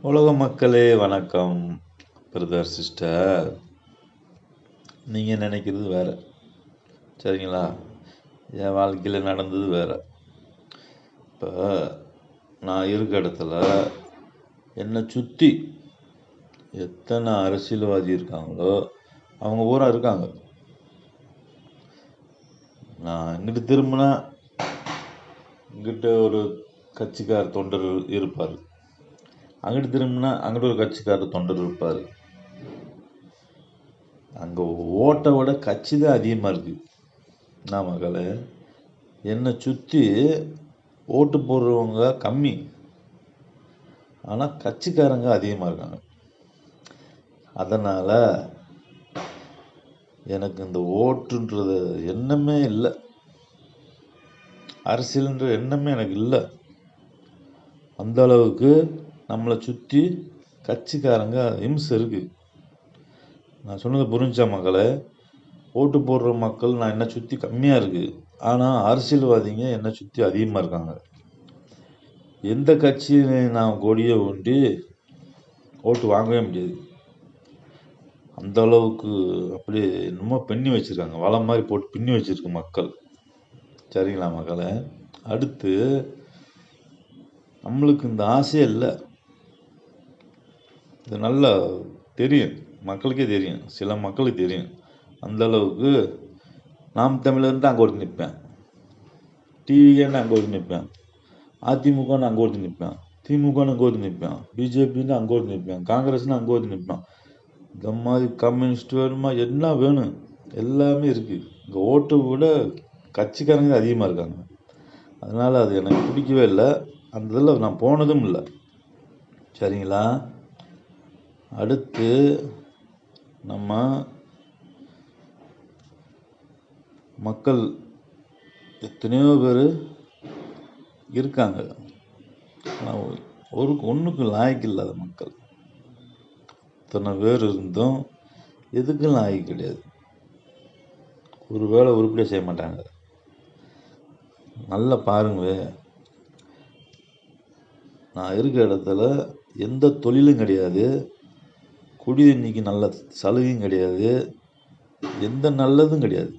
உலக மக்களே வணக்கம். பிரதர் சிஸ்டர், நீங்கள் நினைக்கிறது வேறு, சரிங்களா? என் வாழ்க்கையில் நடந்தது வேறு. இப்போ நான் இருக்க இடத்துல என்னை சுற்றி எத்தனை அரசியல்வாதி இருக்காங்களோ அவங்க பூரா இருக்காங்க. நான் இங்கிட்டு திரும்பினா இங்கிட்ட ஒரு கட்சிக்கார தொண்டர் இருப்பார், அங்கிட்டு திரும்பினா அங்கிட்ட ஒரு கட்சிக்கார தொண்டர் இருப்பார். அங்கே ஓட்டை விட கட்சி தான் அதிகமாக இருக்குது. நான் மகளே, என்னை சுற்றி ஓட்டு போடுறவங்க கம்மி, ஆனால் கட்சிக்காரங்க அதிகமாக இருக்காங்க. அதனால் எனக்கு இந்த ஓட்டுன்றது எண்ணமே இல்லை, அரசியல்ன்ற எண்ணமே எனக்கு இல்லை. அந்த அளவுக்கு நம்மளை சுற்றி கட்சிக்காரங்க இம்சை இருக்குது. நான் சொன்னது புரிஞ்சா மக்களை? ஓட்டு போடுற மக்கள் நான் என்னை சுற்றி கம்மியாக இருக்குது, ஆனால் அரசியல்வாதிங்க என்னை சுற்றி அதிகமாக இருக்காங்க. எந்த கட்சியை நான் கொடியை ஊண்டி ஓட்டு வாங்கவே முடியாது. அந்த அளவுக்கு அப்படியே என்னமோ பின்னி வச்சுருக்காங்க, வலை மாதிரி போட்டு பின்னி வச்சுருக்கு மக்கள், சரிங்களா மக்களை? அடுத்து நம்மளுக்கு இந்த ஆசையே இல்லை. இது நல்லா தெரியும், மக்களுக்கே தெரியும், சில மக்களுக்கு தெரியும். அந்த அளவுக்கு நாம் தமிழர்ன்ட்டு அங்கே ஒருத்தர் நிற்பேன், டிவிகேன்னு அங்கே ஒருத்தர் நிற்பேன், அதிமுகன்னு அங்கே ஒருத்தர் நிற்பேன், திமுகன்னு அங்கே ஒருத்தர் நிற்பேன், பிஜேபின்னு அங்கே ஒருத்தர் நிற்பேன், காங்கிரஸ்னு அங்கே ஒருத்தர் நிற்பேன். இந்த மாதிரி கம்யூனிஸ்ட் வேணுமா, என்ன வேணும் எல்லாமே இருக்குது. இங்கே ஓட்டு விட கட்சிக்காரங்க அதிகமாக இருக்காங்க. அதனால் அது எனக்கு பிடிக்கவே இல்லை. அந்த இதில் நான் போனதும் இல்லை, சரிங்களா? அடுத்து நம்ம மக்கள் எத்தனையோ பேர் இருக்காங்க, ஆனால் ஒன்றுக்கு லாய்க்கு இல்லாத மக்கள் இத்தனை பேர் இருந்தும் எதுக்கும் லாய்க்கு கிடையாது. ஒரு வேளை உருப்படியாக செய்ய மாட்டாங்க. நல்லா பாருங்க, நான் இருக்கிற இடத்துல எந்த தொழிலும் கிடையாது, குடி தண்ணிக்கு நல்ல சலுகையும் கிடையாது, எந்த நல்லதும் கிடையாது.